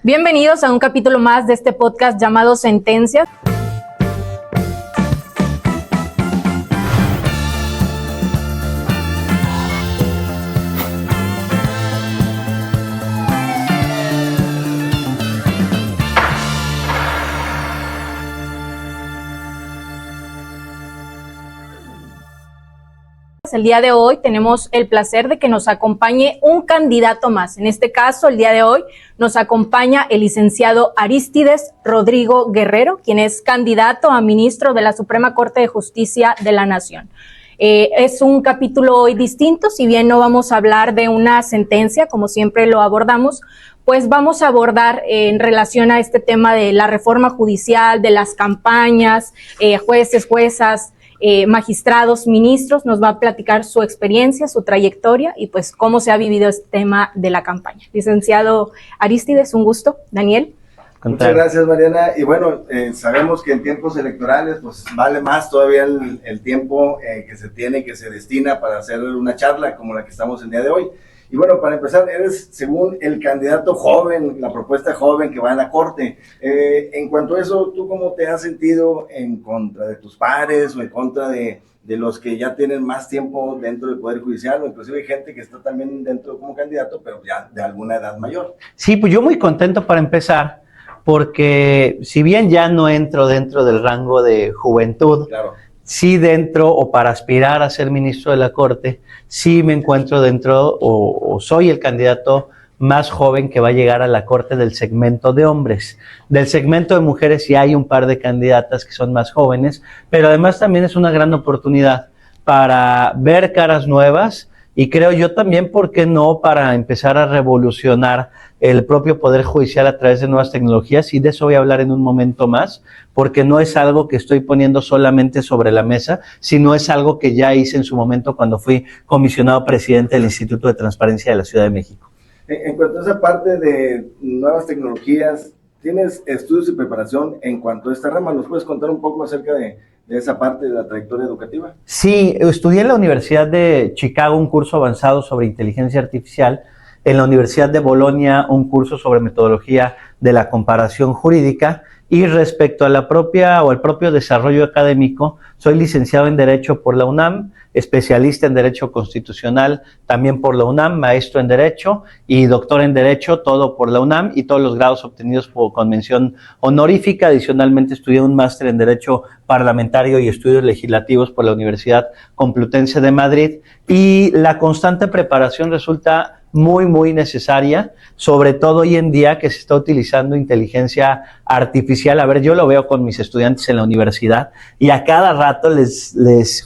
Bienvenidos a un capítulo más de este podcast llamado Sentencias. El día de hoy tenemos el placer de que nos acompañe un candidato más. En este caso, el día de hoy nos acompaña el licenciado Arístides Rodrigo Guerrero, quien es candidato a ministro de la Suprema Corte de Justicia de la Nación. Es un capítulo hoy distinto, si bien no vamos a hablar de una sentencia, como siempre lo abordamos, pues vamos a abordar en relación a este tema de la reforma judicial, de las campañas, jueces, juezas, magistrados, ministros. Nos va a platicar su experiencia, su trayectoria y pues cómo se ha vivido este tema de la campaña. Licenciado Arístides, un gusto. Daniel. Muchas gracias, Mariana. Y bueno, sabemos que en tiempos electorales pues vale más todavía el tiempo que se tiene, que se destina para hacer una charla como la que estamos el día de hoy. Y bueno, para empezar, eres según el candidato joven, la propuesta joven que va a la Corte. En cuanto a eso, ¿tú cómo te has sentido en contra de tus pares o en contra de los que ya tienen más tiempo dentro del Poder Judicial, o inclusive gente que está también dentro como candidato, pero ya de alguna edad mayor? Sí, pues yo muy contento para empezar, porque si bien ya no entro dentro del rango de juventud, claro, sí dentro, o para aspirar a ser ministro de la Corte, sí me encuentro dentro o soy el candidato más joven que va a llegar a la Corte del segmento de hombres. Del segmento de mujeres sí hay un par de candidatas que son más jóvenes, pero además también es una gran oportunidad para ver caras nuevas y creo yo también, ¿por qué no?, para empezar a revolucionar el propio Poder Judicial a través de nuevas tecnologías, y de eso voy a hablar en un momento más, porque no es algo que estoy poniendo solamente sobre la mesa, sino es algo que ya hice en su momento cuando fui comisionado presidente del Instituto de Transparencia de la Ciudad de México. En cuanto a esa parte de nuevas tecnologías, ¿tienes estudios y preparación en cuanto a esta rama? ¿Nos puedes contar un poco acerca de esa parte de la trayectoria educativa? Sí, estudié en la Universidad de Chicago un curso avanzado sobre inteligencia artificial, en la Universidad de Bolonia un curso sobre metodología de la comparación jurídica, y respecto a la propia o el propio desarrollo académico, soy licenciado en Derecho por la UNAM, especialista en Derecho Constitucional también por la UNAM, maestro en Derecho y doctor en Derecho, todo por la UNAM, y todos los grados obtenidos con mención honorífica. Adicionalmente estudié un máster en Derecho Parlamentario y Estudios Legislativos por la Universidad Complutense de Madrid, y la constante preparación resulta muy necesaria, sobre todo hoy en día que se está utilizando inteligencia artificial. A ver, yo lo veo con mis estudiantes en la universidad y a cada rato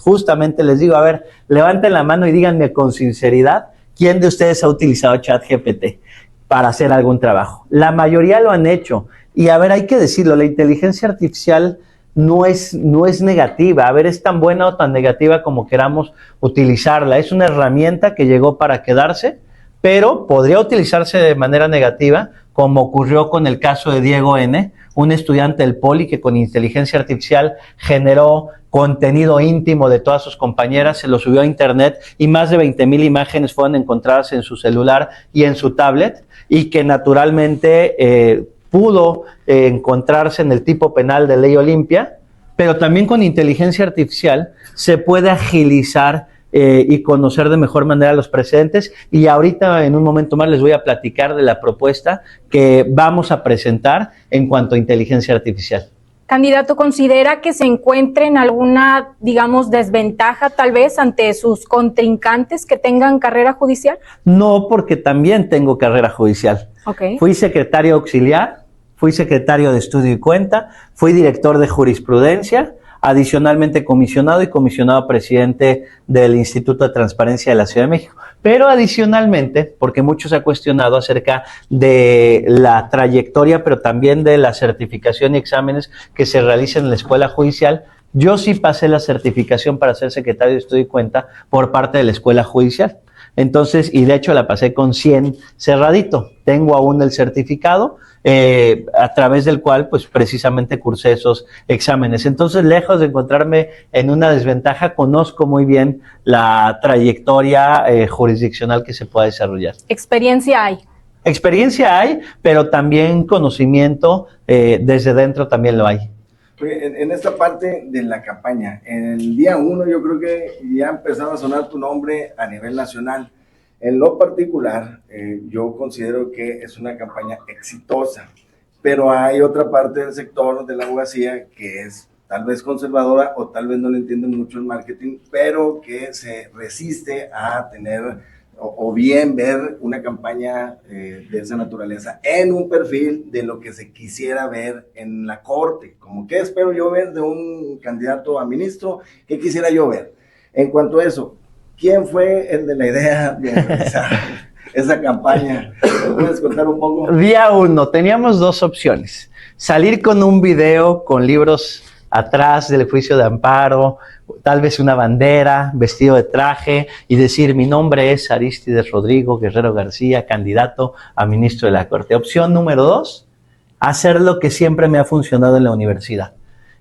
justamente les digo, a ver, levanten la mano y díganme con sinceridad, ¿quién de ustedes ha utilizado ChatGPT para hacer algún trabajo? La mayoría lo han hecho. Y a ver, hay que decirlo, la inteligencia artificial no es negativa. A ver, es tan buena o tan negativa como queramos utilizarla. Es una herramienta que llegó para quedarse, pero podría utilizarse de manera negativa, como ocurrió con el caso de Diego N., un estudiante del Poli que con inteligencia artificial generó contenido íntimo de todas sus compañeras, se lo subió a internet y más de 20,000 imágenes fueron encontradas en su celular y en su tablet, y que naturalmente pudo encontrarse en el tipo penal de Ley Olimpia, pero también con inteligencia artificial se puede agilizar y conocer de mejor manera los precedentes, y ahorita en un momento más les voy a platicar de la propuesta que vamos a presentar en cuanto a inteligencia artificial. Candidato, ¿considera que se encuentre en alguna, digamos, desventaja tal vez ante sus contrincantes que tengan carrera judicial? No, porque también tengo carrera judicial. Okay. Fui secretario auxiliar, fui secretario de estudio y cuenta, fui director de jurisprudencia, adicionalmente comisionado y comisionado presidente del Instituto de Transparencia de la Ciudad de México. Pero adicionalmente, porque mucho se ha cuestionado acerca de la trayectoria, pero también de la certificación y exámenes que se realizan en la Escuela Judicial, yo sí pasé la certificación para ser secretario de estudio y cuenta por parte de la Escuela Judicial. Entonces, y de hecho la pasé con 100 cerradito. Tengo aún el certificado, a través del cual pues precisamente cursé esos exámenes. Entonces, lejos de encontrarme en una desventaja, conozco muy bien la trayectoria jurisdiccional que se pueda desarrollar. ¿Experiencia hay? Experiencia hay, pero también conocimiento desde dentro también lo hay. En esta parte de la campaña, en el día 1 yo creo que ya empezaba a sonar tu nombre a nivel nacional. En lo particular, yo considero que es una campaña exitosa, pero hay otra parte del sector de la abogacía que es tal vez conservadora o tal vez no le entiende mucho el marketing, pero que se resiste a tener o bien ver una campaña de esa naturaleza en un perfil de lo que se quisiera ver en la corte, como qué espero yo ver de un candidato a ministro, qué quisiera yo ver. En cuanto a eso, ¿quién fue el de la idea de realizar esa campaña? ¿Me puedes contar un poco? Día 1, teníamos 2 opciones. Salir con un video con libros atrás del juicio de amparo, tal vez una bandera, vestido de traje y decir: mi nombre es Arístides Rodrigo Guerrero García, candidato a ministro de la Corte. Opción número 2, hacer lo que siempre me ha funcionado en la universidad.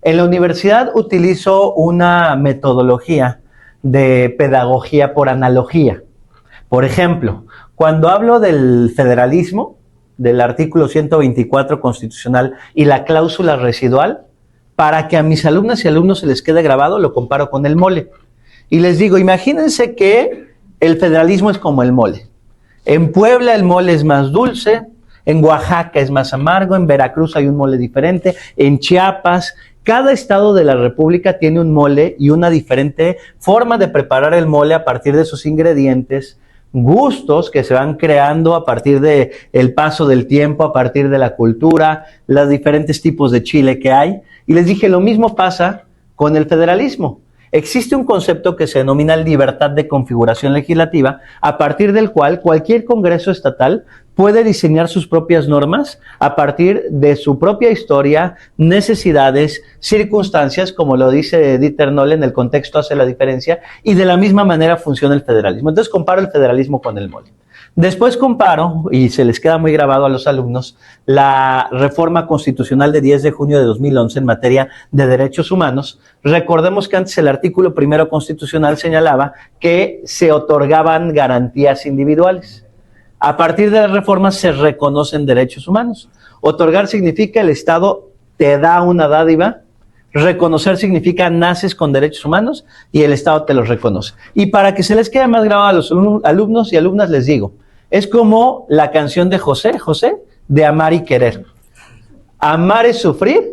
En la universidad utilizo una metodología de pedagogía por analogía. Por ejemplo, cuando hablo del federalismo, del artículo 124 constitucional y la cláusula residual, para que a mis alumnas y alumnos se les quede grabado, lo comparo con el mole. Y les digo, imagínense que el federalismo es como el mole. En Puebla el mole es más dulce, en Oaxaca es más amargo, en Veracruz hay un mole diferente, en Chiapas. Cada estado de la República tiene un mole y una diferente forma de preparar el mole a partir de sus ingredientes, gustos que se van creando a partir del paso del tiempo, a partir de la cultura, los diferentes tipos de chile que hay. Y les dije, lo mismo pasa con el federalismo. Existe un concepto que se denomina libertad de configuración legislativa, a partir del cual cualquier Congreso estatal puede diseñar sus propias normas a partir de su propia historia, necesidades, circunstancias, como lo dice Dieter Nolen, el contexto hace la diferencia, y de la misma manera funciona el federalismo. Entonces comparo el federalismo con el mole. Después comparo, y se les queda muy grabado a los alumnos, la reforma constitucional de 10 de junio de 2011 en materia de derechos humanos. Recordemos que antes el artículo 1 constitucional señalaba que se otorgaban garantías individuales. A partir de las reformas se reconocen derechos humanos. Otorgar significa el Estado te da una dádiva, reconocer significa naces con derechos humanos y el Estado te los reconoce. Y para que se les quede más grabado a los alumnos y alumnas les digo, es como la canción de José, de amar y querer. Amar es sufrir,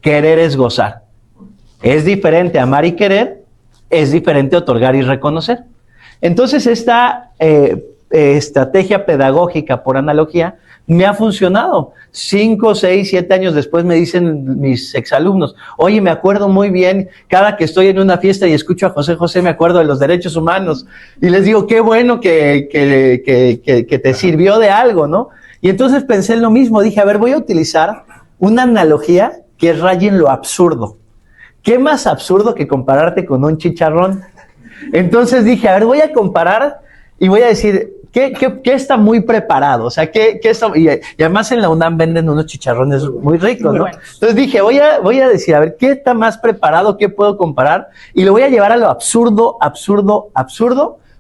querer es gozar. Es diferente amar y querer, es diferente otorgar y reconocer. Entonces esta estrategia pedagógica por analogía me ha funcionado. 5, 6, 7 años después me dicen mis exalumnos, oye, me acuerdo muy bien, cada que estoy en una fiesta y escucho a José, me acuerdo de los derechos humanos. Y les digo, qué bueno que te sirvió de algo, ¿no? Y entonces pensé en lo mismo, dije, a ver, voy a utilizar una analogía que raye en lo absurdo. ¿Qué más absurdo que compararte con un chicharrón? Entonces dije, a ver, voy a comparar y voy a decir, ¿qué está muy preparado? O sea, ¿qué está? Y además en la UNAM venden unos chicharrones muy ricos, ¿no? Entonces dije, voy a decir, a ver, ¿qué está más preparado? ¿Qué puedo comparar? Y lo voy a llevar a lo absurdo,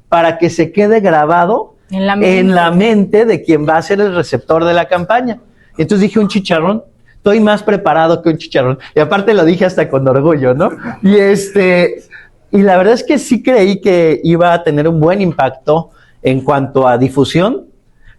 para que se quede grabado en la mente de quien va a ser el receptor de la campaña. Y entonces dije, un chicharrón. Estoy más preparado que un chicharrón. Y aparte lo dije hasta con orgullo, ¿no? Y la verdad es que sí creí que iba a tener un buen impacto en cuanto a difusión,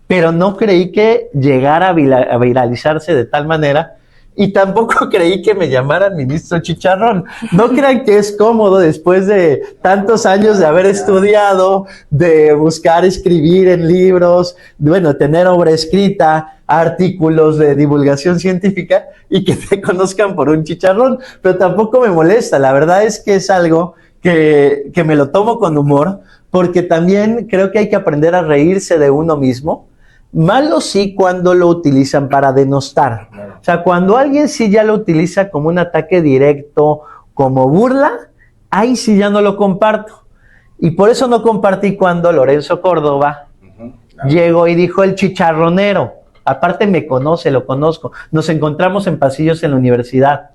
pero no creí que llegara a viralizarse de tal manera y tampoco creí que me llamaran ministro Chicharrón. No crean que es cómodo después de tantos años de haber estudiado, de buscar escribir en libros, bueno, tener obra escrita, artículos de divulgación científica y que te conozcan por un chicharrón, pero tampoco me molesta. La verdad es que es algo que me lo tomo con humor, porque también creo que hay que aprender a reírse de uno mismo. Malo sí cuando lo utilizan para denostar. O sea, cuando alguien sí ya lo utiliza como un ataque directo, como burla, ahí sí ya no lo comparto. Y por eso no compartí cuando Lorenzo Córdoba llegó y dijo el chicharronero. Aparte me conoce, lo conozco. Nos encontramos en pasillos en la universidad.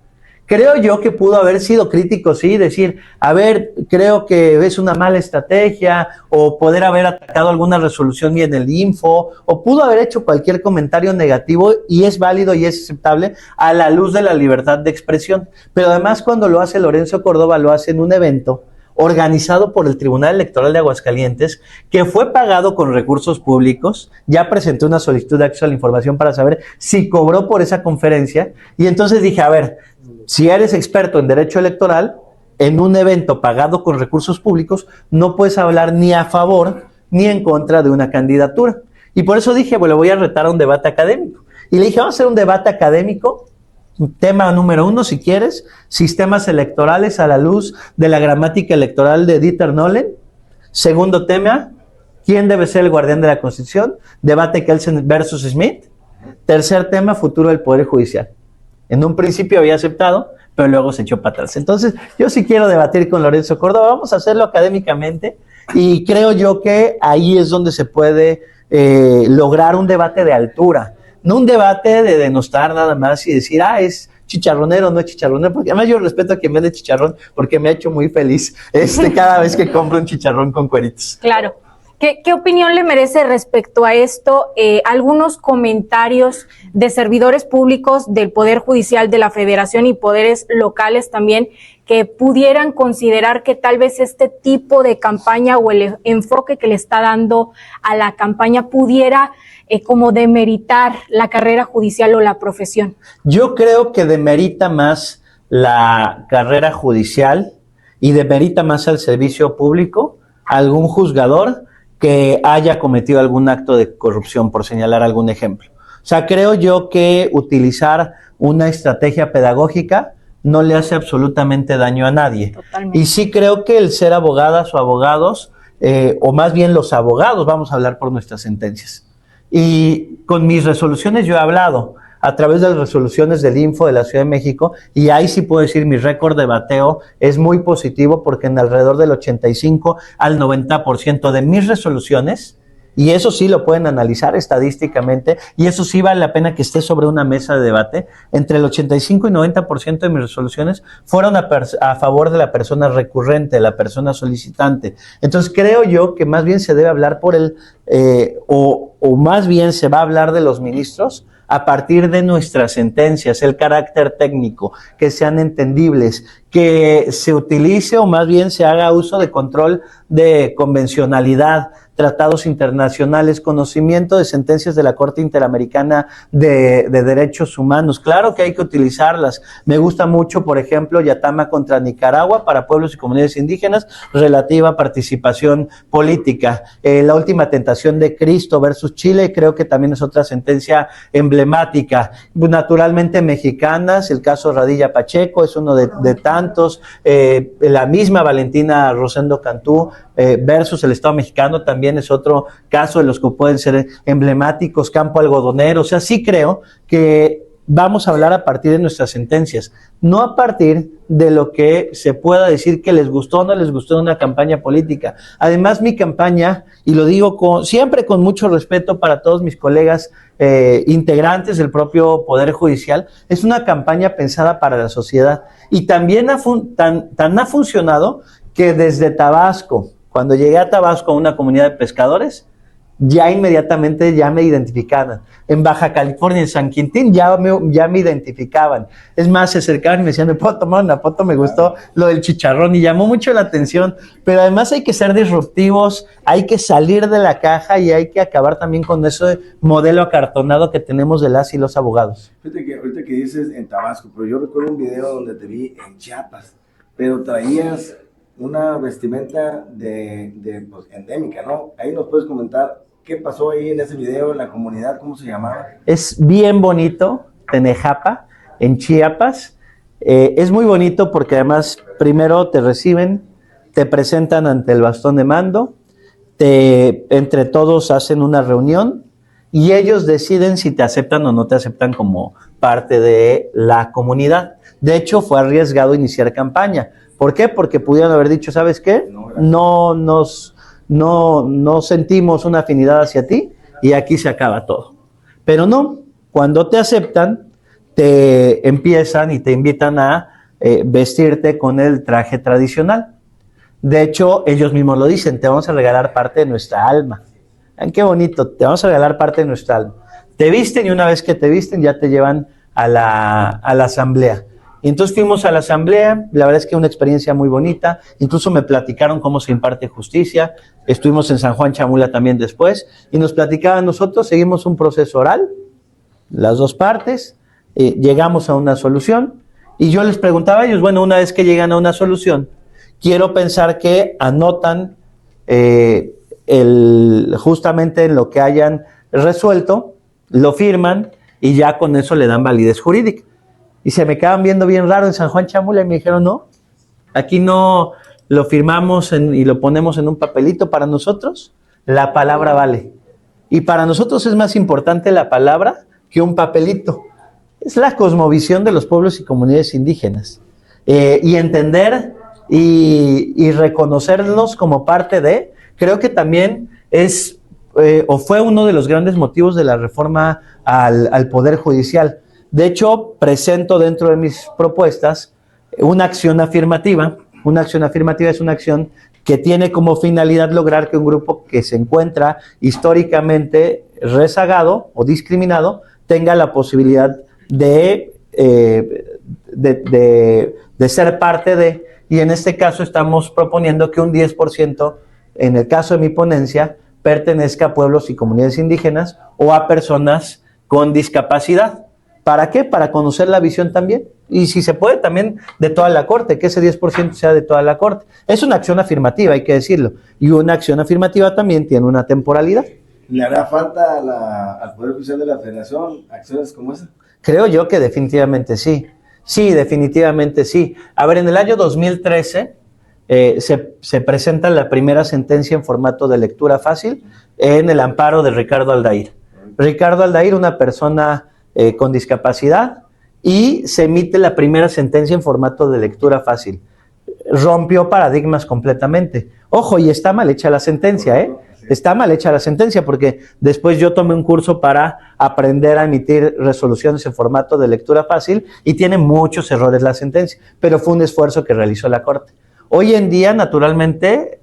Creo yo que pudo haber sido crítico, sí, decir, a ver, creo que es una mala estrategia, o poder haber atacado alguna resolución y en el info, o pudo haber hecho cualquier comentario negativo, y es válido y es aceptable a la luz de la libertad de expresión. Pero además, cuando lo hace Lorenzo Córdoba, lo hace en un evento organizado por el Tribunal Electoral de Aguascalientes, que fue pagado con recursos públicos. Ya presenté una solicitud de acceso a la información para saber si cobró por esa conferencia, y entonces dije, a ver, si eres experto en derecho electoral, en un evento pagado con recursos públicos, no puedes hablar ni a favor ni en contra de una candidatura. Y por eso dije, bueno, voy a retar a un debate académico. Y le dije, vamos a hacer un debate académico. Tema número 1, si quieres, sistemas electorales a la luz de la gramática electoral de Dieter Nolen. Segundo tema, ¿quién debe ser el guardián de la Constitución? Debate Kelsen versus Smith. Tercer tema, futuro del Poder Judicial. En un principio había aceptado, pero luego se echó para atrás. Entonces, yo sí quiero debatir con Lorenzo Córdoba, vamos a hacerlo académicamente, y creo yo que ahí es donde se puede lograr un debate de altura. No un debate de denostar nada más y decir, es chicharronero o no es chicharronero, porque además yo respeto a quien vende chicharrón, porque me ha hecho muy feliz cada vez que compro un chicharrón con cueritos. Claro. ¿Qué opinión le merece respecto a esto algunos comentarios de servidores públicos del Poder Judicial de la Federación y poderes locales también, que pudieran considerar que tal vez este tipo de campaña o el enfoque que le está dando a la campaña pudiera como demeritar la carrera judicial o la profesión? Yo creo que demerita más la carrera judicial y demerita más al servicio público algún juzgador que haya cometido algún acto de corrupción, por señalar algún ejemplo. O sea, creo yo que utilizar una estrategia pedagógica no le hace absolutamente daño a nadie. Totalmente. Y sí creo que el ser abogadas o abogados, o más bien los abogados, vamos a hablar por nuestras sentencias. Y con mis resoluciones yo he hablado a través de las resoluciones del Info de la Ciudad de México, y ahí sí puedo decir mi récord de bateo es muy positivo, porque en alrededor del 85 al 90% de mis resoluciones, y eso sí lo pueden analizar estadísticamente, y eso sí vale la pena que esté sobre una mesa de debate, entre el 85 y 90% de mis resoluciones fueron a favor de la persona recurrente, de la persona solicitante. Entonces creo yo que más bien se debe hablar por o más bien se va a hablar de los ministros a partir de nuestras sentencias, el carácter técnico, que sean entendibles, que se utilice o más bien se haga uso de control de convencionalidad, tratados internacionales, conocimiento de sentencias de la Corte Interamericana de Derechos Humanos. Claro que hay que utilizarlas. Me gusta mucho, por ejemplo, Yatama contra Nicaragua para pueblos y comunidades indígenas, relativa a participación política. La última tentación de Cristo versus Chile, creo que también es otra sentencia emblemática. Naturalmente mexicanas, el caso Radilla Pacheco es uno de tantos. La misma Valentina Rosendo Cantú versus el Estado mexicano también es otro caso de los que pueden ser emblemáticos. Campo Algodonero. O sea, sí creo que vamos a hablar a partir de nuestras sentencias, no a partir de lo que se pueda decir que les gustó o no les gustó de una campaña política. Además, mi campaña, y lo digo siempre con mucho respeto para todos mis colegas integrantes del propio Poder Judicial, es una campaña pensada para la sociedad, y también tan ha funcionado que desde Tabasco, cuando llegué a Tabasco, a una comunidad de pescadores, ya inmediatamente ya me identificaban. En Baja California, en San Quintín, ya me identificaban. Es más, se acercaban y me decían, ¿me puedo tomar una foto? Me gustó lo del chicharrón y llamó mucho la atención. Pero además hay que ser disruptivos, hay que salir de la caja y hay que acabar también con ese modelo acartonado que tenemos de las y los abogados. Fíjate que ahorita que dices en Tabasco, pero yo recuerdo un video donde te vi en Chiapas, pero traías una vestimenta pues, endémica, ¿no? Ahí nos puedes comentar qué pasó ahí en ese video, en la comunidad, ¿cómo se llamaba? Es bien bonito, Tenejapa, en Chiapas. Es muy bonito porque además primero te reciben, te presentan ante el bastón de mando, entre todos hacen una reunión y ellos deciden si te aceptan o no te aceptan como parte de la comunidad. De hecho, fue arriesgado iniciar campaña. ¿Por qué? Porque pudieron haber dicho, ¿sabes qué? No sentimos una afinidad hacia ti y aquí se acaba todo. Pero no, cuando te aceptan, te empiezan y te invitan a vestirte con el traje tradicional. De hecho, ellos mismos lo dicen, te vamos a regalar parte de nuestra alma. Qué bonito, te vamos a regalar parte de nuestra alma. Te visten y una vez que te visten ya te llevan a la asamblea. Y entonces fuimos a la asamblea, la verdad es que una experiencia muy bonita, incluso me platicaron cómo se imparte justicia, estuvimos en San Juan Chamula también después, y nos platicaban nosotros, seguimos un proceso oral, las dos partes, llegamos a una solución, y yo les preguntaba a ellos, bueno, una vez que llegan a una solución, quiero pensar que anotan justamente en lo que hayan resuelto, lo firman, y ya con eso le dan validez jurídica. Y se me quedaban viendo bien raro en San Juan Chamula y me dijeron, no, aquí no lo firmamos y lo ponemos en un papelito. Para nosotros la palabra vale. Y para nosotros es más importante la palabra que un papelito. Es la cosmovisión de los pueblos y comunidades indígenas. Y entender y reconocerlos como parte de, creo que también es o fue uno de los grandes motivos de la reforma al Poder Judicial. De hecho, presento dentro de mis propuestas una acción afirmativa. Una acción afirmativa es una acción que tiene como finalidad lograr que un grupo que se encuentra históricamente rezagado o discriminado tenga la posibilidad de ser parte de, y en este caso estamos proponiendo que un 10%, en el caso de mi ponencia, pertenezca a pueblos y comunidades indígenas o a personas con discapacidad. ¿Para qué? Para conocer la visión también. Y si se puede, también de toda la Corte, que ese 10% sea de toda la Corte. Es una acción afirmativa, hay que decirlo. Y una acción afirmativa también tiene una temporalidad. ¿Le hará falta al Poder Judicial de la Federación acciones como esa? Creo yo que definitivamente sí. Sí, definitivamente sí. A ver, en el año 2013 se presenta la primera sentencia en formato de lectura fácil en el amparo de Ricardo Aldair. Ricardo Aldair, una persona con discapacidad, y se emite la primera sentencia en formato de lectura fácil. Rompió paradigmas completamente. Ojo, y está mal hecha la sentencia, ¿eh? Está mal hecha la sentencia porque después yo tomé un curso para aprender a emitir resoluciones en formato de lectura fácil y tiene muchos errores la sentencia, pero fue un esfuerzo que realizó la Corte. Hoy en día, naturalmente,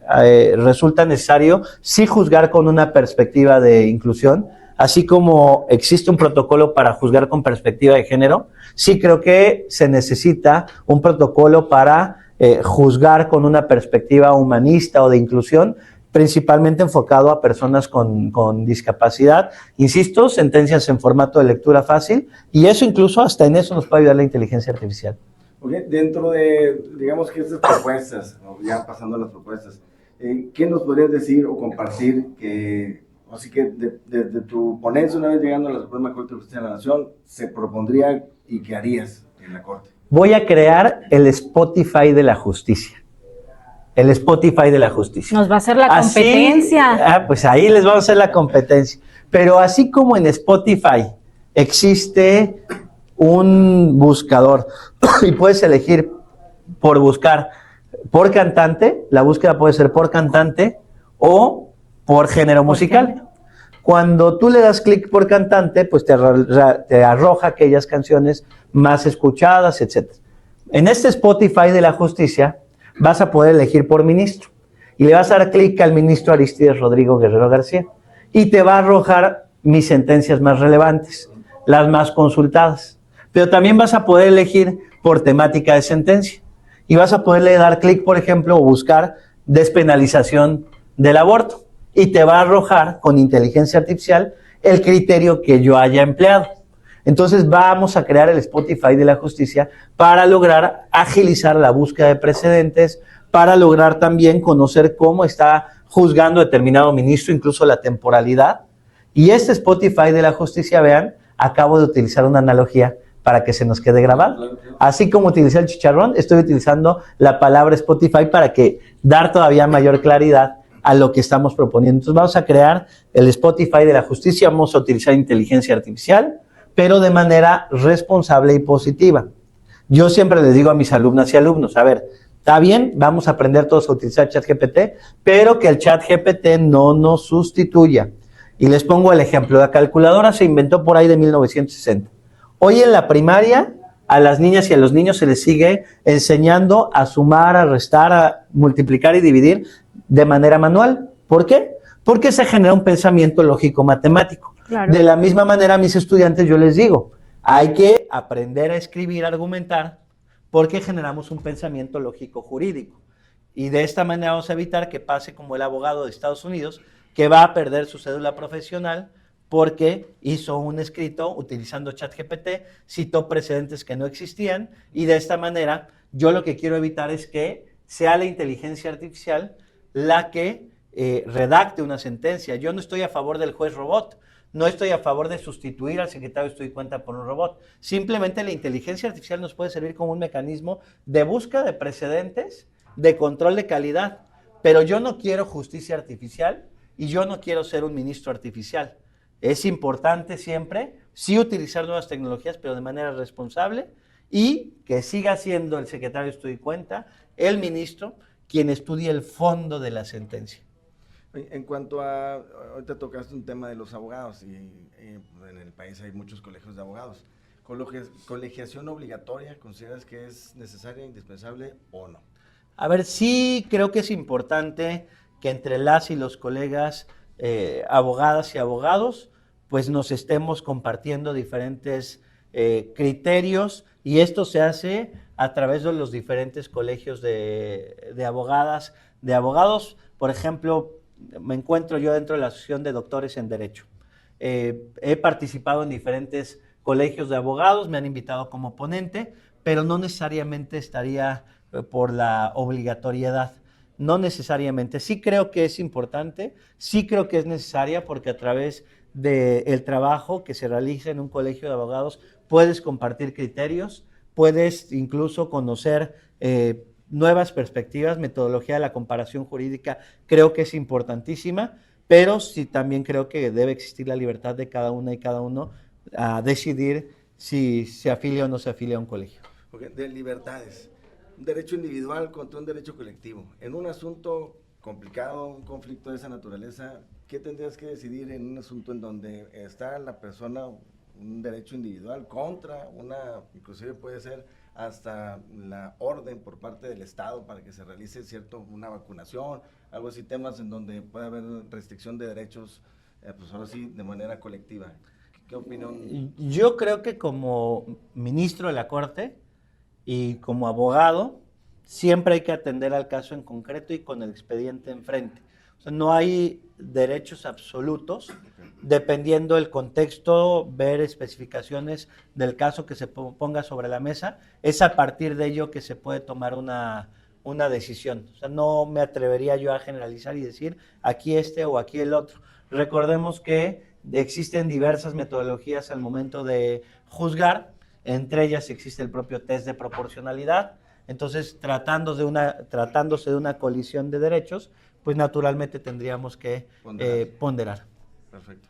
resulta necesario sí juzgar con una perspectiva de inclusión, así como existe un protocolo para juzgar con perspectiva de género, sí creo que se necesita un protocolo para juzgar con una perspectiva humanista o de inclusión, principalmente enfocado a personas con discapacidad. Insisto, sentencias en formato de lectura fácil, y eso incluso hasta en eso nos puede ayudar la inteligencia artificial. Okay. Dentro de, digamos que estas propuestas, ya pasando a las propuestas, ¿qué nos podrías decir o compartir así que de tu ponencia una vez llegando a la Suprema Corte de Justicia de la Nación se propondría y qué harías en la Corte? Voy a crear el Spotify de la justicia. El Spotify de la justicia. Nos va a hacer la competencia. Pues ahí les vamos a hacer la competencia. Pero así como en Spotify existe un buscador y puedes elegir por buscar por cantante, la búsqueda puede ser por cantante o por género musical. Cuando tú le das clic por cantante, pues te arroja aquellas canciones más escuchadas, etc. En este Spotify de la justicia vas a poder elegir por ministro y le vas a dar clic al ministro Arístides Rodrigo Guerrero García y te va a arrojar mis sentencias más relevantes, las más consultadas. Pero también vas a poder elegir por temática de sentencia y vas a poderle dar clic, por ejemplo, o buscar despenalización del aborto y te va a arrojar con inteligencia artificial el criterio que yo haya empleado. Entonces vamos a crear el Spotify de la justicia para lograr agilizar la búsqueda de precedentes, para lograr también conocer cómo está juzgando determinado ministro, incluso la temporalidad. Y este Spotify de la justicia, vean, acabo de utilizar una analogía para que se nos quede grabado. Así como utilicé el chicharrón, estoy utilizando la palabra Spotify para dar todavía mayor claridad a lo que estamos proponiendo. Entonces vamos a crear el Spotify de la justicia, vamos a utilizar inteligencia artificial, pero de manera responsable y positiva. Yo siempre les digo a mis alumnas y alumnos, a ver, está bien, vamos a aprender todos a utilizar ChatGPT, pero que el ChatGPT no nos sustituya. Y les pongo el ejemplo, la calculadora se inventó por ahí de 1960. Hoy en la primaria a las niñas y a los niños se les sigue enseñando a sumar, a restar, a multiplicar y dividir de manera manual. ¿Por qué? Porque se genera un pensamiento lógico-matemático. Claro. De la misma manera a mis estudiantes yo les digo, hay que aprender a escribir, a argumentar, porque generamos un pensamiento lógico-jurídico. Y de esta manera vamos a evitar que pase como el abogado de Estados Unidos, que va a perder su cédula profesional porque hizo un escrito utilizando ChatGPT, citó precedentes que no existían, y de esta manera yo lo que quiero evitar es que sea la inteligencia artificial la que redacte una sentencia. Yo no estoy a favor del juez robot, no estoy a favor de sustituir al secretario de Estudio y Cuenta por un robot. Simplemente la inteligencia artificial nos puede servir como un mecanismo de búsqueda de precedentes, de control de calidad, pero yo no quiero justicia artificial y yo no quiero ser un ministro artificial. Es importante siempre sí utilizar nuevas tecnologías, pero de manera responsable, y que siga siendo el secretario de Estudio y Cuenta, el ministro, quien estudie el fondo de la sentencia. En cuanto a, ahorita tocaste un tema de los abogados, y en el país hay muchos colegios de abogados. ¿Colegiación obligatoria consideras que es necesaria, indispensable o no? A ver, sí creo que es importante que entre las y los colegas abogadas y abogados, pues nos estemos compartiendo diferentes criterios, y esto se hace a través de los diferentes colegios de abogadas, de abogados. Por ejemplo, me encuentro yo dentro de la Asociación de Doctores en Derecho. He participado en diferentes colegios de abogados, me han invitado como ponente, pero no necesariamente estaría por la obligatoriedad. No necesariamente. Sí creo que es importante, sí creo que es necesaria, porque a través del trabajo que se realiza en un colegio de abogados puedes compartir criterios, puedes incluso conocer nuevas perspectivas. Metodología de la comparación jurídica creo que es importantísima, pero sí también creo que debe existir la libertad de cada una y cada uno a decidir si se afilia o no se afilia a un colegio. Okay, de libertades, un derecho individual contra un derecho colectivo. En un asunto complicado, un conflicto de esa naturaleza, ¿qué tendrías que decidir en un asunto en donde está la persona, un derecho individual contra una, inclusive puede ser hasta la orden por parte del Estado para que se realice una vacunación, algo así, temas en donde puede haber restricción de derechos, pues ahora sí, de manera colectiva? ¿Qué opinión? Yo creo que como ministro de la Corte y como abogado, siempre hay que atender al caso en concreto y con el expediente enfrente. O sea, no hay derechos absolutos, dependiendo del contexto, ver especificaciones del caso que se ponga sobre la mesa, es a partir de ello que se puede tomar una decisión. O sea, no me atrevería yo a generalizar y decir aquí este o aquí el otro. Recordemos que existen diversas metodologías al momento de juzgar, entre ellas existe el propio test de proporcionalidad. Entonces, tratándose de una colisión de derechos, pues naturalmente tendríamos que ponderar. Perfecto.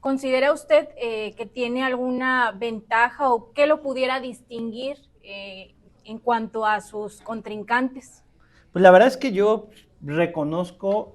¿Considera usted que tiene alguna ventaja o que lo pudiera distinguir en cuanto a sus contrincantes? Pues la verdad es que yo reconozco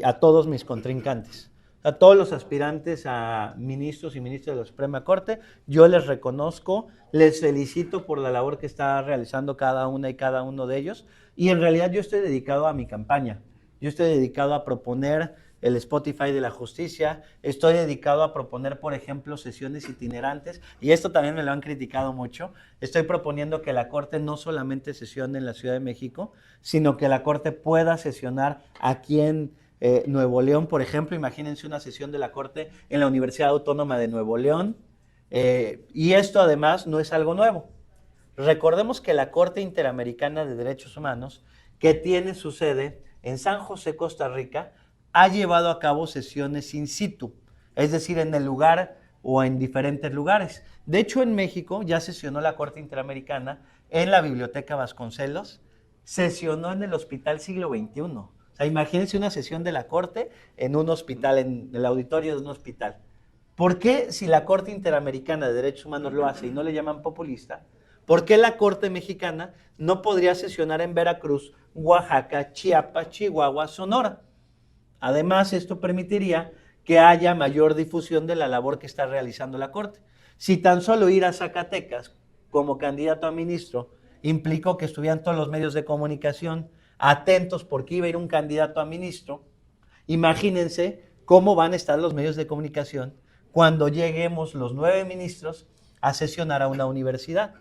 a todos mis contrincantes. A todos los aspirantes a ministros y ministras de la Suprema Corte, yo les reconozco, les felicito por la labor que está realizando cada una y cada uno de ellos, y en realidad yo estoy dedicado a mi campaña, yo estoy dedicado a proponer el Spotify de la justicia, estoy dedicado a proponer, por ejemplo, sesiones itinerantes, y esto también me lo han criticado mucho. Estoy proponiendo que la Corte no solamente sesione en la Ciudad de México, sino que la Corte pueda sesionar aquí en Nuevo León, por ejemplo. Imagínense una sesión de la Corte en la Universidad Autónoma de Nuevo León, y esto además no es algo nuevo. Recordemos que la Corte Interamericana de Derechos Humanos, que tiene su sede en San José, Costa Rica, ha llevado a cabo sesiones in situ, es decir, en el lugar o en diferentes lugares. De hecho, en México ya sesionó la Corte Interamericana en la Biblioteca Vasconcelos, sesionó en el Hospital Siglo XXI. O sea, imagínense una sesión de la Corte en un hospital, en el auditorio de un hospital. ¿Por qué, si la Corte Interamericana de Derechos Humanos lo hace y no le llaman populista, por qué la Corte Mexicana no podría sesionar en Veracruz, Oaxaca, Chiapas, Chihuahua, Sonora? Además, esto permitiría que haya mayor difusión de la labor que está realizando la Corte. Si tan solo ir a Zacatecas como candidato a ministro implicó que estuvieran todos los medios de comunicación atentos porque iba a ir un candidato a ministro, imagínense cómo van a estar los medios de comunicación cuando lleguemos los 9 ministros a sesionar a una universidad.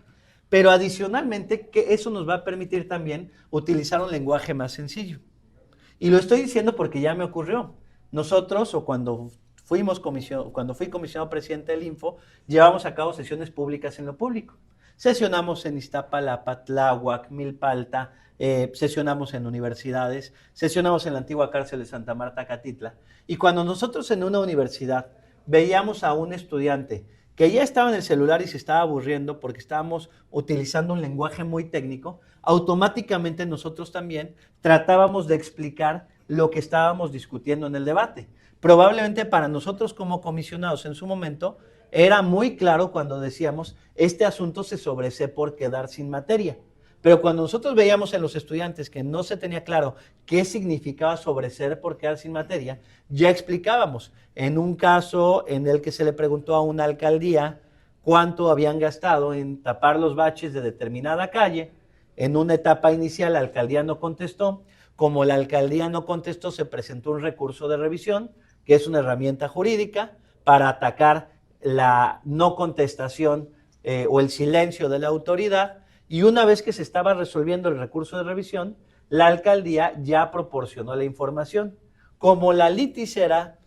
Pero adicionalmente, que eso nos va a permitir también utilizar un lenguaje más sencillo. Y lo estoy diciendo porque ya me ocurrió. Nosotros, o cuando fui comisionado presidente del Info, llevamos a cabo sesiones públicas en lo público. Sesionamos en Iztapalapa, Tláhuac, Milpalta, sesionamos en universidades, sesionamos en la antigua cárcel de Santa Marta, Catitla. Y cuando nosotros en una universidad veíamos a un estudiante que ya estaba en el celular y se estaba aburriendo porque estábamos utilizando un lenguaje muy técnico, automáticamente nosotros también tratábamos de explicar lo que estábamos discutiendo en el debate. Probablemente para nosotros como comisionados en su momento era muy claro cuando decíamos, este asunto se sobresee por quedar sin materia. Pero cuando nosotros veíamos en los estudiantes que no se tenía claro qué significaba sobreseer por quedar sin materia, ya explicábamos. En un caso en el que se le preguntó a una alcaldía cuánto habían gastado en tapar los baches de determinada calle, en una etapa inicial la alcaldía no contestó. Como la alcaldía no contestó, se presentó un recurso de revisión, que es una herramienta jurídica para atacar la no contestación o el silencio de la autoridad. Y una vez que se estaba resolviendo el recurso de revisión, la alcaldía ya proporcionó la información. Como la litis era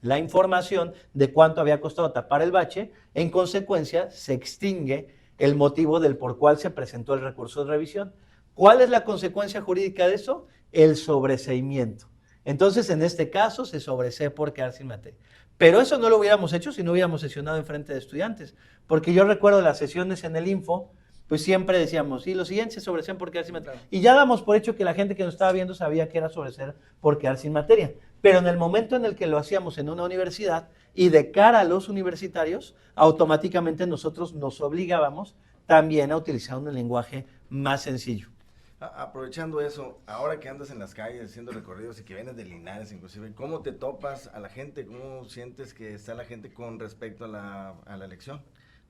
la información de cuánto había costado tapar el bache, en consecuencia se extingue el motivo del por cual se presentó el recurso de revisión. ¿Cuál es la consecuencia jurídica de eso? El sobreseimiento. Entonces, en este caso, se sobresee por quedar sin materia. Pero eso no lo hubiéramos hecho si no hubiéramos sesionado en frente de estudiantes. Porque yo recuerdo las sesiones en el Info, pues siempre decíamos, sí, los siguientes se sobreseen por quedar sin materia. Y ya damos por hecho que la gente que nos estaba viendo sabía que era sobreseer por quedar sin materia. Pero en el momento en el que lo hacíamos en una universidad y de cara a los universitarios, automáticamente nosotros nos obligábamos también a utilizar un lenguaje más sencillo. Aprovechando eso, ahora que andas en las calles haciendo recorridos y que vienes de Linares inclusive, ¿cómo te topas a la gente? ¿Cómo sientes que está la gente con respecto a la elección?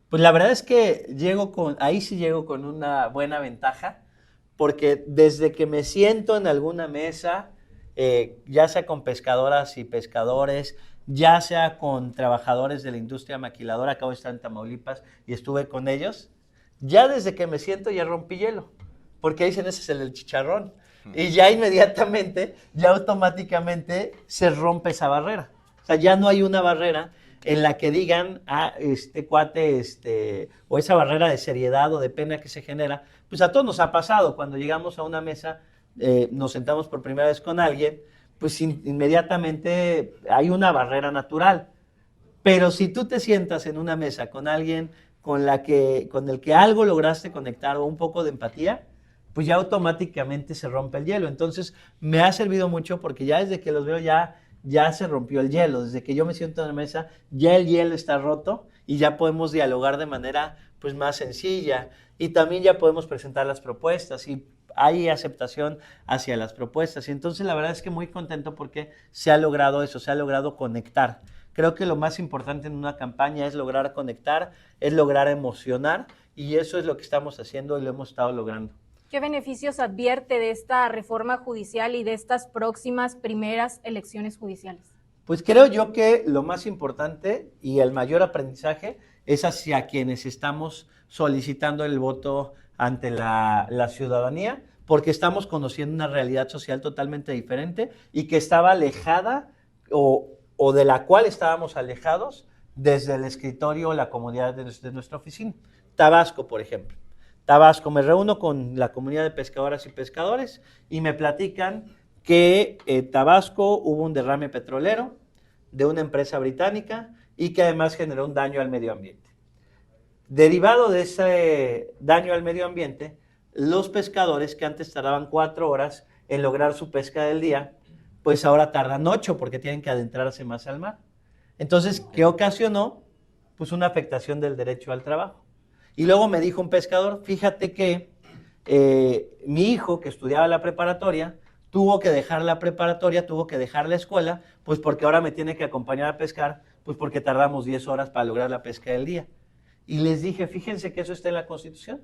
Pues la verdad es que ahí sí llego con una buena ventaja, porque desde que me siento en alguna mesa, ya sea con pescadoras y pescadores, ya sea con trabajadores de la industria maquiladora, acabo de estar en Tamaulipas y estuve con ellos, ya desde que me siento ya rompí hielo, porque dicen ese es el chicharrón, y ya inmediatamente, ya automáticamente se rompe esa barrera. O sea, ya no hay una barrera en la que digan, este cuate, o esa barrera de seriedad o de pena que se genera, pues a todos nos ha pasado, cuando llegamos a una mesa, nos sentamos por primera vez con alguien, pues inmediatamente hay una barrera natural. Pero si tú te sientas en una mesa con alguien con el que algo lograste conectar o un poco de empatía, pues ya automáticamente se rompe el hielo. Entonces me ha servido mucho porque ya desde que los veo ya se rompió el hielo. Desde que yo me siento en la mesa, ya el hielo está roto y ya podemos dialogar de manera pues más sencilla. Y también ya podemos presentar las propuestas y hay aceptación hacia las propuestas. Y entonces la verdad es que muy contento porque se ha logrado eso, se ha logrado conectar. Creo que lo más importante en una campaña es lograr conectar, es lograr emocionar, y eso es lo que estamos haciendo y lo hemos estado logrando. ¿Qué beneficios advierte de esta reforma judicial y de estas próximas primeras elecciones judiciales? Pues creo yo que lo más importante y el mayor aprendizaje es hacia quienes estamos solicitando el voto ante la ciudadanía, porque estamos conociendo una realidad social totalmente diferente y que estaba alejada o de la cual estábamos alejados desde el escritorio o la comodidad de nuestra oficina. Tabasco, por ejemplo. Tabasco, me reúno con la comunidad de pescadoras y pescadores y me platican que en Tabasco hubo un derrame petrolero de una empresa británica y que además generó un daño al medio ambiente. Derivado de ese daño al medio ambiente, los pescadores que antes tardaban 4 horas en lograr su pesca del día, pues ahora tardan 8 porque tienen que adentrarse más al mar. Entonces, ¿qué ocasionó? Pues una afectación del derecho al trabajo. Y luego me dijo un pescador, fíjate que mi hijo que estudiaba la preparatoria, tuvo que dejar la preparatoria, tuvo que dejar la escuela, pues porque ahora me tiene que acompañar a pescar, pues porque tardamos 10 horas para lograr la pesca del día. Y les dije, fíjense que eso está en la Constitución.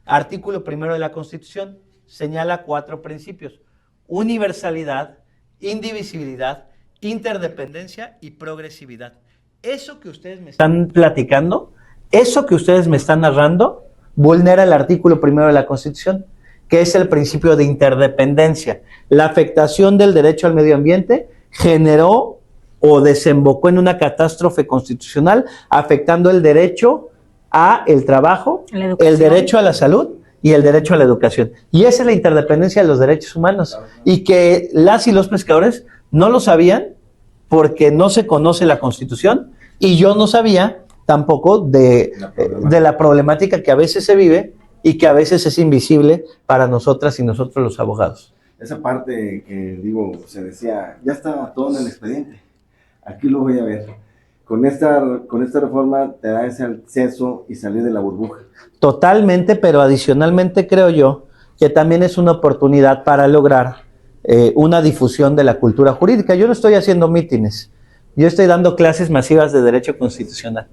Artículo 1 de la Constitución señala 4 principios: universalidad, indivisibilidad, interdependencia y progresividad. Eso que ustedes me están platicando, eso que ustedes me están narrando, vulnera el artículo 1 de la Constitución, que es el principio de interdependencia. La afectación del derecho al medio ambiente generó o desembocó en una catástrofe constitucional, afectando el derecho a el trabajo, el derecho a la salud y el derecho a la educación. Y esa es la interdependencia de los derechos humanos. Y que las y los pescadores no lo sabían porque no se conoce la Constitución, y yo no sabía tampoco de la problemática que a veces se vive y que a veces es invisible para nosotras y nosotros los abogados. Esa parte que, digo, se decía, ya está todo en el expediente, aquí lo voy a ver. Con esta reforma te da ese acceso y salir de la burbuja. Totalmente, pero adicionalmente creo yo que también es una oportunidad para lograr una difusión de la cultura jurídica. Yo no estoy haciendo mítines, yo estoy dando clases masivas de derecho constitucional.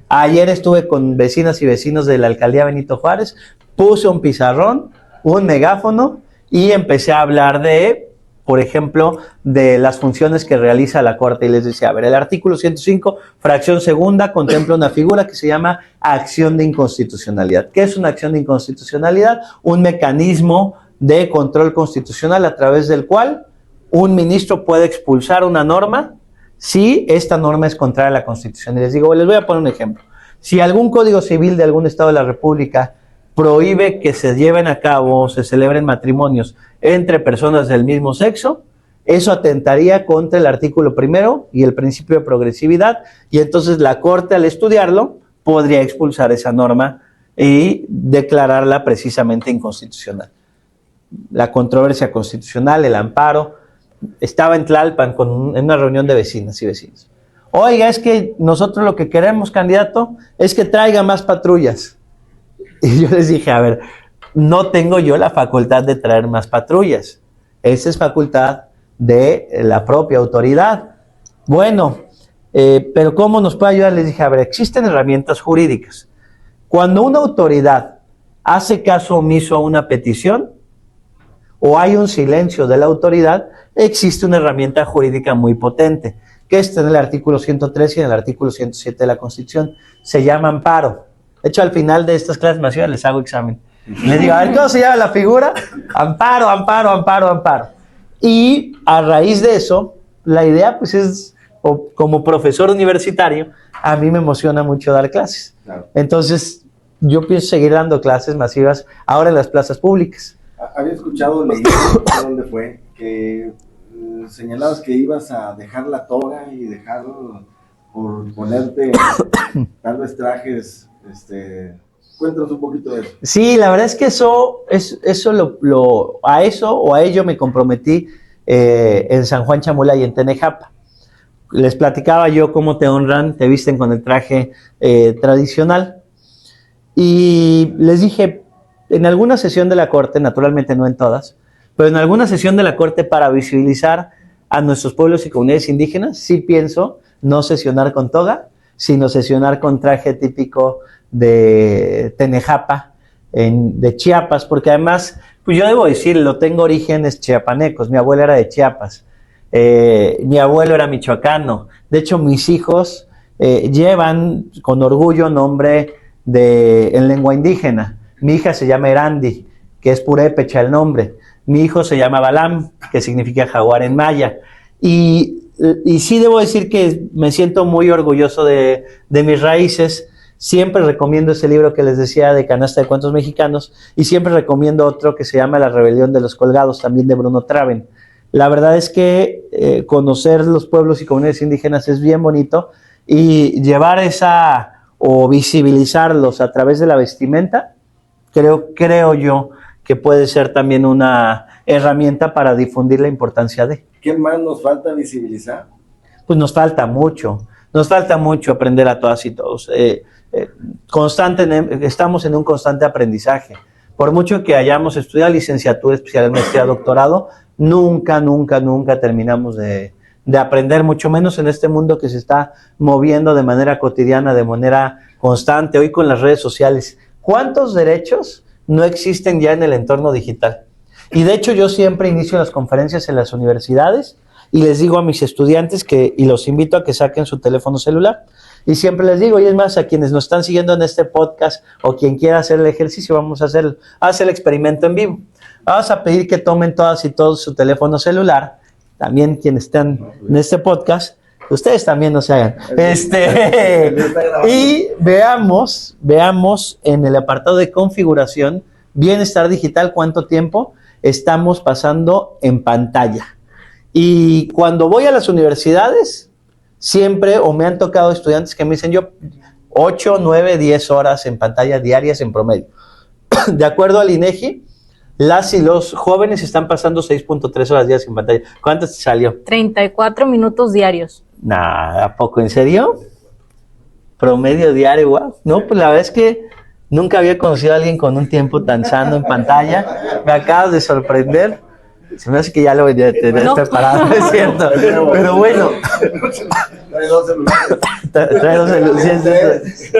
Ayer estuve con vecinas y vecinos de la alcaldía Benito Juárez, puse un pizarrón, un megáfono y empecé a hablar de, por ejemplo, de las funciones que realiza la Corte. Y les decía, a ver, el artículo 105, fracción segunda, contempla una figura que se llama acción de inconstitucionalidad. ¿Qué es una acción de inconstitucionalidad? Un mecanismo de control constitucional a través del cual un ministro puede expulsar una norma si esta norma es contraria a la Constitución. Y les digo, les voy a poner un ejemplo. Si algún código civil de algún estado de la República prohíbe que se lleven a cabo o se celebren matrimonios entre personas del mismo sexo, eso atentaría contra el artículo 1 y el principio de progresividad, y entonces la Corte, al estudiarlo, podría expulsar esa norma y declararla precisamente inconstitucional. La controversia constitucional, el amparo. Estaba en Tlalpan en una reunión de vecinas y vecinos. Oiga, es que nosotros lo que queremos, candidato, es que traiga más patrullas. Y yo les dije, a ver, no tengo yo la facultad de traer más patrullas. Esa es facultad de la propia autoridad. Bueno, pero ¿cómo nos puede ayudar? Les dije, a ver, existen herramientas jurídicas. Cuando una autoridad hace caso omiso a una petición o hay un silencio de la autoridad, existe una herramienta jurídica muy potente, que está en el artículo 103 y en el artículo 107 de la Constitución. Se llama amparo. De hecho, al final de estas clases masivas les hago examen. Les digo, a ver, ¿cómo se llama la figura? Amparo, amparo, amparo, amparo. Y a raíz de eso, la idea pues es, como profesor universitario, a mí me emociona mucho dar clases. Claro. Entonces, yo pienso seguir dando clases masivas ahora en las plazas públicas. Había escuchado, leí, ¿dónde fue? Que señalabas que ibas a dejar la toga y dejar por ponerte tal vez trajes, cuéntanos un poquito de eso. Sí, la verdad es que a ello me comprometí en San Juan Chamula y en Tenejapa. Les platicaba yo cómo te honran, te visten con el traje tradicional, y les dije, en alguna sesión de la Corte, naturalmente no en todas, pero en alguna sesión de la Corte para visibilizar a nuestros pueblos y comunidades indígenas, sí pienso no sesionar con toga, sino sesionar con traje típico de Tenejapa, de Chiapas, porque además, pues yo debo decirlo, tengo orígenes chiapanecos. Mi abuela era de Chiapas, mi abuelo era michoacano. De hecho, mis hijos llevan con orgullo nombre en lengua indígena. Mi hija se llama Erandi, que es purépecha el nombre. Mi hijo se llama Balam, que significa jaguar en maya. Y sí debo decir que me siento muy orgulloso de mis raíces. Siempre recomiendo ese libro que les decía de Canasta de Cuentos Mexicanos, y siempre recomiendo otro que se llama La Rebelión de los Colgados, también de Bruno Traven. La verdad es que conocer los pueblos y comunidades indígenas es bien bonito, y llevar o visibilizarlos a través de la vestimenta, creo yo que puede ser también una herramienta para difundir la importancia de. ¿Qué más nos falta visibilizar? Pues nos falta mucho aprender a todas y todos. Estamos en un constante aprendizaje. Por mucho que hayamos estudiado licenciatura, especial, maestría, doctorado, nunca terminamos de aprender, mucho menos en este mundo que se está moviendo de manera cotidiana, de manera constante, hoy con las redes sociales. ¿Cuántos derechos no existen ya en el entorno digital? Y de hecho yo siempre inicio las conferencias en las universidades y les digo a mis estudiantes y los invito a que saquen su teléfono celular. Y siempre les digo, y es más, a quienes nos están siguiendo en este podcast o quien quiera hacer el ejercicio, vamos a hacer el experimento en vivo. Vamos a pedir que tomen todas y todos su teléfono celular, también quienes están en este podcast, ustedes también no se hagan. Y veamos en el apartado de configuración, bienestar digital, cuánto tiempo estamos pasando en pantalla. Y cuando voy a las universidades, siempre, o me han tocado estudiantes que me dicen, yo 8, 9, 10 horas en pantalla diarias en promedio. De acuerdo al INEGI, las y los jóvenes están pasando 6.3 horas diarias en pantalla. ¿Cuánto te salió? 34 minutos diarios. Nah, ¿a poco? ¿En serio? Promedio diario, wow. No, pues la verdad es que nunca había conocido a alguien con un tiempo tan sano en pantalla. Me acabas de sorprender. Se me hace que ya lo venía a tener preparado, ¿no es cierto? Pero bueno. Trae 2 celulares. Trae 2 celulares.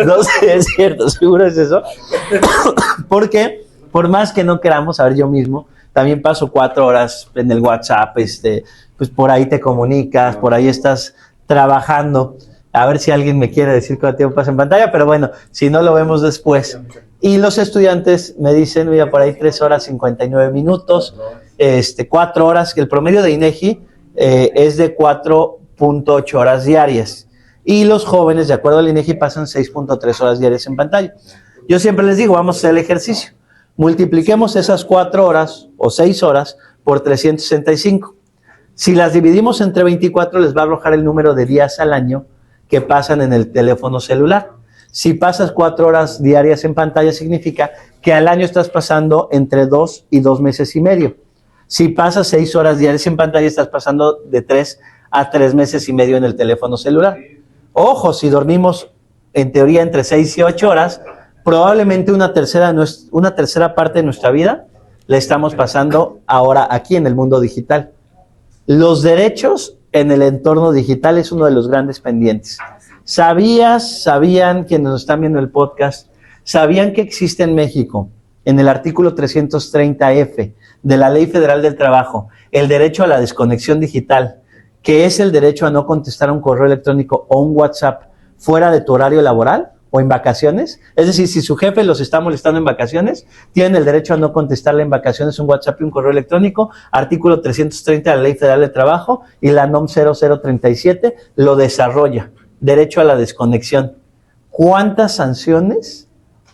Es cierto, seguro es eso. Porque, por más que no queramos, a ver, yo mismo, también paso 4 horas en el WhatsApp, pues por ahí te comunicas, por ahí estás trabajando. A ver si alguien me quiere decir cuánto tiempo pasa en pantalla, pero bueno, si no lo vemos después. Y los estudiantes me dicen, mira, por ahí 3 horas 59 minutos, 4 horas, que el promedio de INEGI es de 4.8 horas diarias. Y los jóvenes, de acuerdo al INEGI, pasan 6.3 horas diarias en pantalla. Yo siempre les digo, vamos a hacer el ejercicio. Multipliquemos esas 4 horas o 6 horas por 365. Si las dividimos entre 24, les va a arrojar el número de días al año que pasan en el teléfono celular. Si pasas 4 horas diarias en pantalla, significa que al año estás pasando entre 2 y 2 meses y medio. Si pasas 6 horas diarias en pantalla, estás pasando de 3 a 3 meses y medio en el teléfono celular. Ojo, si dormimos en teoría entre 6 y 8 horas, probablemente una tercera parte de nuestra vida la estamos pasando ahora aquí en el mundo digital. Los derechos en el entorno digital es uno de los grandes pendientes. ¿Sabían quienes nos están viendo el podcast, sabían que existe en México, en el artículo 330F de la Ley Federal del Trabajo, el derecho a la desconexión digital, que es el derecho a no contestar a un correo electrónico o un WhatsApp fuera de tu horario laboral o en vacaciones? Es decir, si su jefe los está molestando en vacaciones, tienen el derecho a no contestarle en vacaciones un WhatsApp y un correo electrónico. Artículo 330 de la Ley Federal del Trabajo y la NOM 0037 lo desarrolla. Derecho a la desconexión. ¿Cuántas sanciones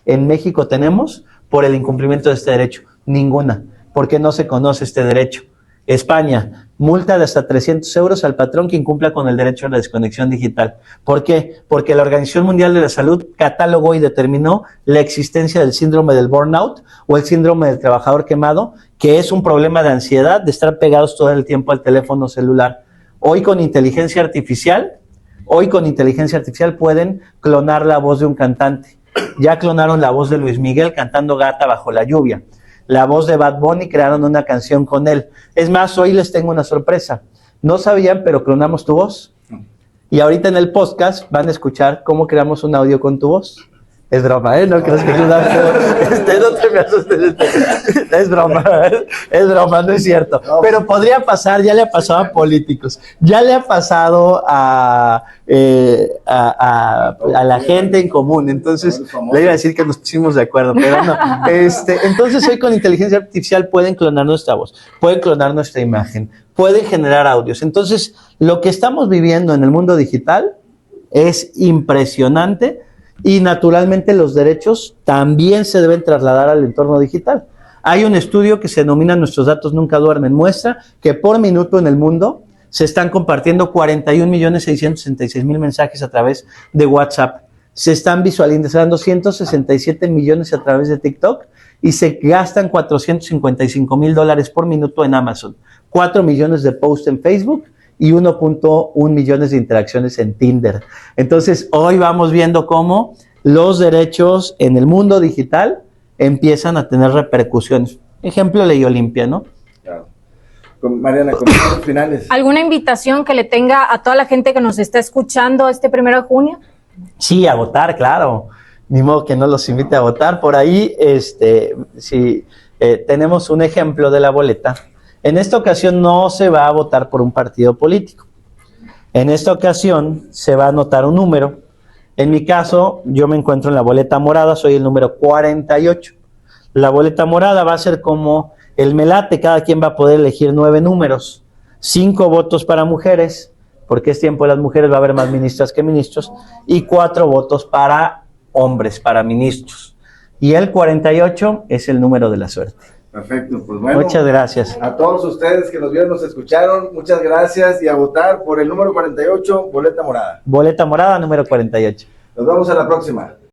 en México tenemos por el incumplimiento de este derecho? Ninguna, porque no se conoce este derecho. España, multa de hasta 300 euros al patrón que incumpla con el derecho a la desconexión digital. ¿Por qué? Porque la Organización Mundial de la Salud catalogó y determinó la existencia del síndrome del burnout o el síndrome del trabajador quemado, que es un problema de ansiedad, de estar pegados todo el tiempo al teléfono celular. Hoy con inteligencia artificial pueden clonar la voz de un cantante. Ya clonaron la voz de Luis Miguel cantando Gata bajo la lluvia. La voz de Bad Bunny, crearon una canción con él. Es más, hoy les tengo una sorpresa. No sabían, pero clonamos tu voz. Y ahorita en el podcast van a escuchar cómo creamos un audio con tu voz. Es broma, ¿eh? No crees que no te me asustes. Es broma, no es cierto. Pero podría pasar, ya le ha pasado a políticos, ya le ha pasado a la gente en común. Entonces, le iba a decir que nos pusimos de acuerdo, pero no. Entonces, hoy con inteligencia artificial pueden clonar nuestra voz, pueden clonar nuestra imagen, pueden generar audios. Entonces, lo que estamos viviendo en el mundo digital es impresionante. Y naturalmente los derechos también se deben trasladar al entorno digital. Hay un estudio que se denomina Nuestros datos nunca duermen, muestra que por minuto en el mundo se están compartiendo 41.666.000 mensajes a través de WhatsApp. Se están visualizando 167 millones a través de TikTok y se gastan $455,000 por minuto en Amazon. 4 millones de posts en Facebook y 1.1 millones de interacciones en Tinder. Entonces, hoy vamos viendo cómo los derechos en el mundo digital empiezan a tener repercusiones. Ejemplo, Ley Olimpia, ¿no? Claro. Mariana, comentarios finales. ¿Alguna invitación que le tenga a toda la gente que nos está escuchando este 1 de junio? Sí, a votar, claro. Ni modo que no los invite a votar. Por ahí, si tenemos un ejemplo de la boleta. En esta ocasión no se va a votar por un partido político. En esta ocasión se va a anotar un número. En mi caso, yo me encuentro en la boleta morada, soy el número 48. La boleta morada va a ser como el melate, cada quien va a poder elegir 9 números. 5 votos para mujeres, porque es tiempo de las mujeres, va a haber más ministras que ministros, y 4 votos para hombres, para ministros. Y el 48 es el número de la suerte. Perfecto, pues bueno. Muchas gracias. A todos ustedes que nos vieron, nos escucharon, muchas gracias y a votar por el número 48, boleta morada. Boleta morada, número 48. Nos vemos a la próxima.